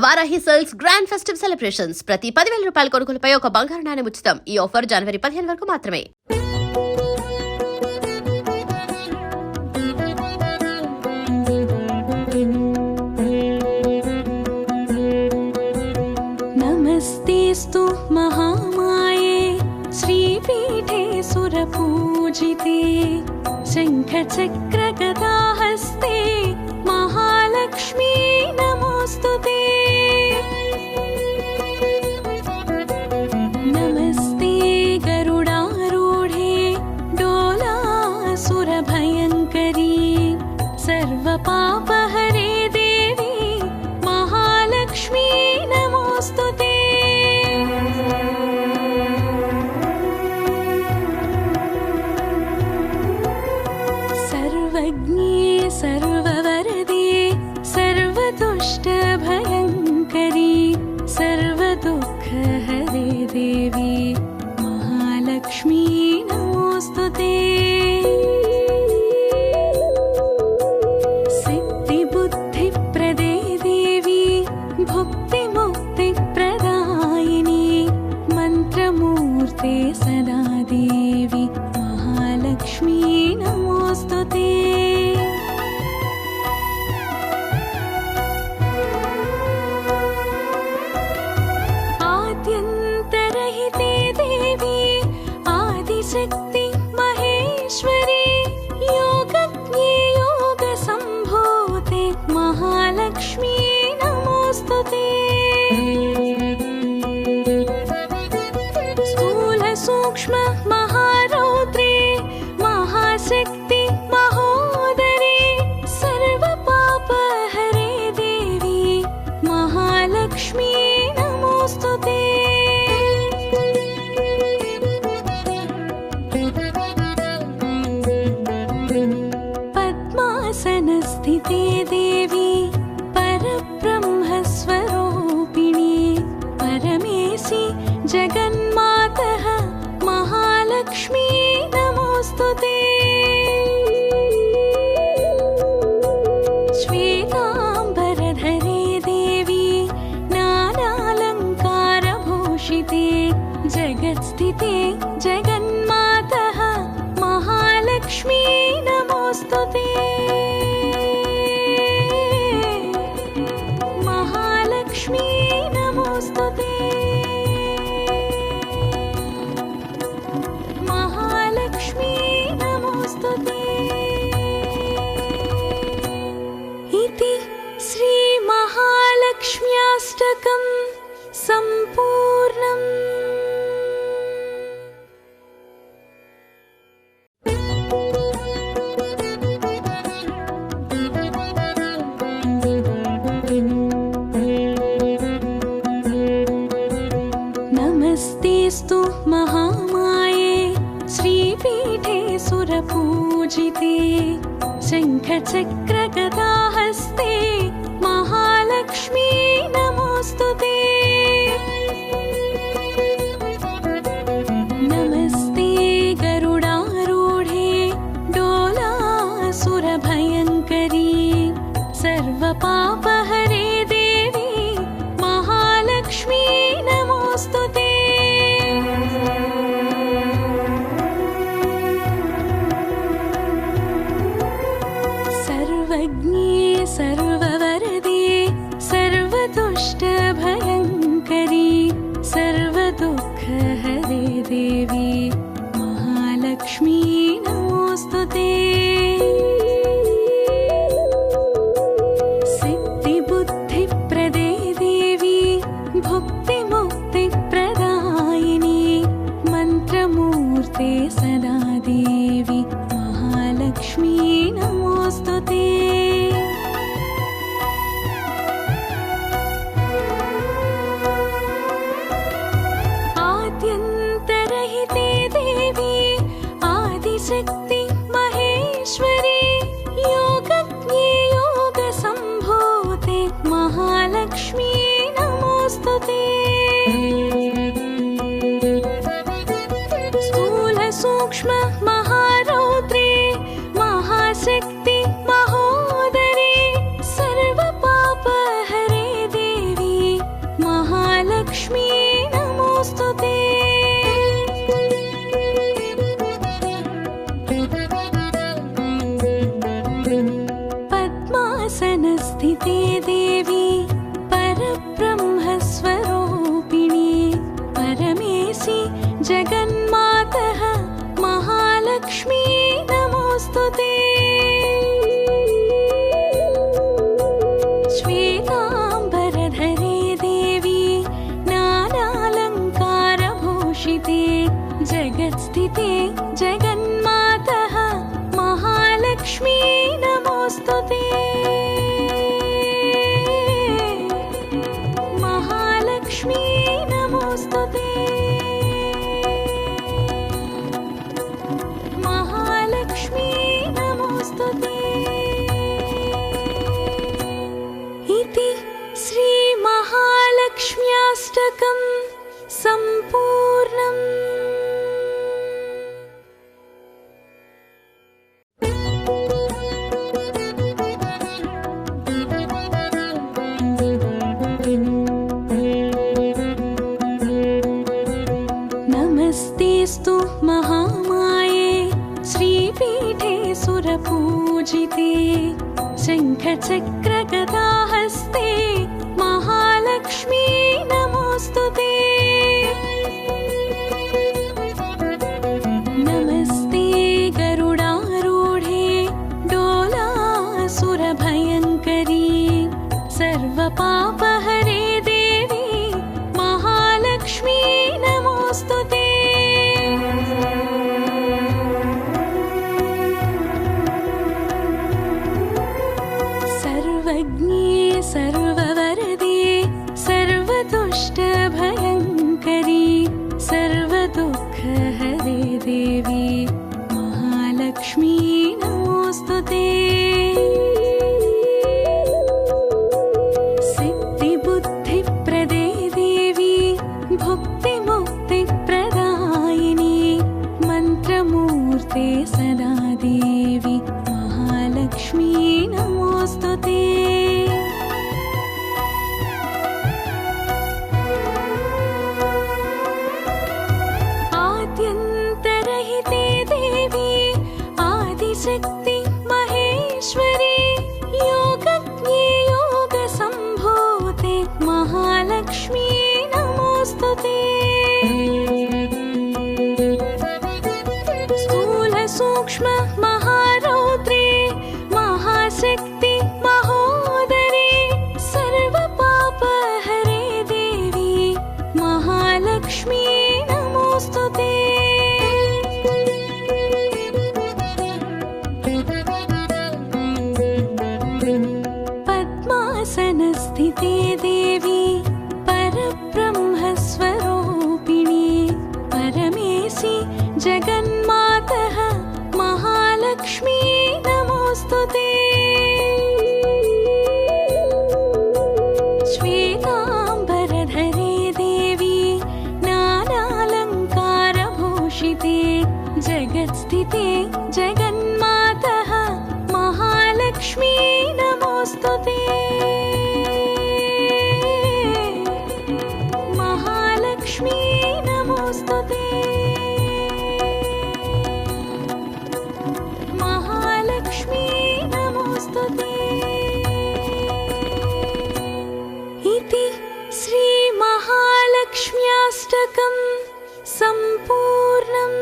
Varahi sales grand festive celebrations ప్రతి 10,000 రూపాయల కొనుగోలుపై ఒక బంగారు నాణెం ఉచితం. ఈ ఆఫర్ జనవరి 15 వరకు మాత్రమే. नमस्तेस्तु महामाये श्रीपीठे सुरपूजिते शङ्खचक्रगदाहस्ते महालक्ष्मी नमोऽस्तुते। नमस्ते गरुडारूढे डोलासुरभयङ्करी सर्वपापहरे देवी महालक्ष्मी नमोऽस्तुते। सर्वज्ञे सर्ववरदे सर्वदुष्टभयङ्करी सर्वदुःखहरे देवी महालक्ष्मी नमोऽस्तुते। सिद्धिबुद्धिप्रदे देवी भुक्तिमुक्तिप्रदायिनी मन्त्रमूर्ते सदा देवी महालक्ष्मी नमोऽस्तुते। आद्यन्तरहिते देवी आदिशक्ति महेश्वरी योगज्ञे योगसम्भूते महालक्ष्मी नमोऽस्तुते। स्थूलसूक्ष्म महारौद्रे महाशक्ति महोदरे सर्वपापहरे देवी महालक्ष्मी नमोऽस्तुते। पद्मासनस्थिते देवी परब्रह्मस्वरूपिणी परमेशि जगन्मातः महालक्ष्मी नमोऽस्तुते। श्वेताम्बरधरे देवी नानालङ्कारभूषिते जगत्स्थिते जगन्मातः महालक्ष्मी नमोऽस्तुते। महालक्ष्मी नमोऽस्तुते। महालक्ष्मी नमोऽस्तुते। इति श्रीमहालक्ष्म्याष्टकं सम्पूर्णम्। नमस्तेस्तु महामाये श्रीपीठे सुरपूजिते शङ्खचक्रगदाहस्ते महालक्ष्मी नमोऽस्तुते। नमस्ते गरुडारूढे डोलासुरभयङ्करी सर्वपापहरे देवी महालक्ष्मी नमोऽस्तुते। सर्वज्ञे सर्ववरदे सर्वदुष्टभयङ्करी सर्वदुःखहरे देवी महालक्ष्मी नमोऽस्तुते। सिद्धिबुद्धिप्रदे देवी भुक्तिमुक्तिप्रदायिनी मन्त्रमूर्ते सदा देवी महालक्ष्मी नमोऽस्तुते। आद्यन्तरहिते देवी आदिशक्ति महेश्वरी योगज्ञे योगसम्भूते महालक्ष्मी नमोऽस्तुते। स्थूलसूक्ष्म महारौद्रे महाशक्ति महोदरे सर्वपापहरे देवी महालक्ष्मी नमोस्तुते। पद्मासनस्थिते देवी परब्रह्मस्वरूपिणी परमेशि जगन्मातः महालक्ष्मी नमोस्तुते। श्वेताम्बरधरे देवी नानालङ्कारभूषिते जगत्स्थिते जगन्मातः महालक्ष्मी नमोस्तुते। महालक्ष्मी नमोस्तुते। महालक्ष्मी नमोस्तुते। इति श्री महालक्ष्म्याष्टकं सम्पूर्णम्। नमस्तेस्तु महामाये श्रीपीठे सुरपूजिते शङ्खचक्रगदाहस्ते महालक्ष्मी नमोस्तुते। नमस्ते गरुडारूढे डोलासुरभयङ्करी सर्वपापहरे देवी महालक्ष्मी नमोस्तुते। सर्वज्ञे सर्ववरदे सर्वदुष्टभयङ्करी सर्वदुःखहरे देवी महालक्ष्मी नमोस्तुते। सिद्धिबुद्धिप्रदे देवी भुक्तिमुक्तिप्रदायिनी मन्त्रमूर्ते सदा देवी महालक्ष्मी नमोस्तुते। आद्यन्तरहिते देवी आदिशक्ति महेश्वरी योगज्ञे योगसम्भूते महालक्ष्मी नमोस्तुते। स्थूलसूक्ष्म महारौद्रे महाशक्ति महोदरे सर्वपापहरे देवी महालक्ष्मी नमोस्तुते। पद्मासनस्थिते देवी परब्रह्मस्वरूपिणी परमेशि जगन्मातः महालक्ष्मी नमोस्तुते। श्वेताम्बरधरे देवी नानालङ्कारभूषिते जगत्स्थिते जगन्मातः महालक्ष्मी नमोस्तुते। महालक्ष्मी नमोस्तुते। महालक्ष्मी नमोस्तुते। इति श्री महालक्ष्म्याष्टकं सम्पूर्णम्।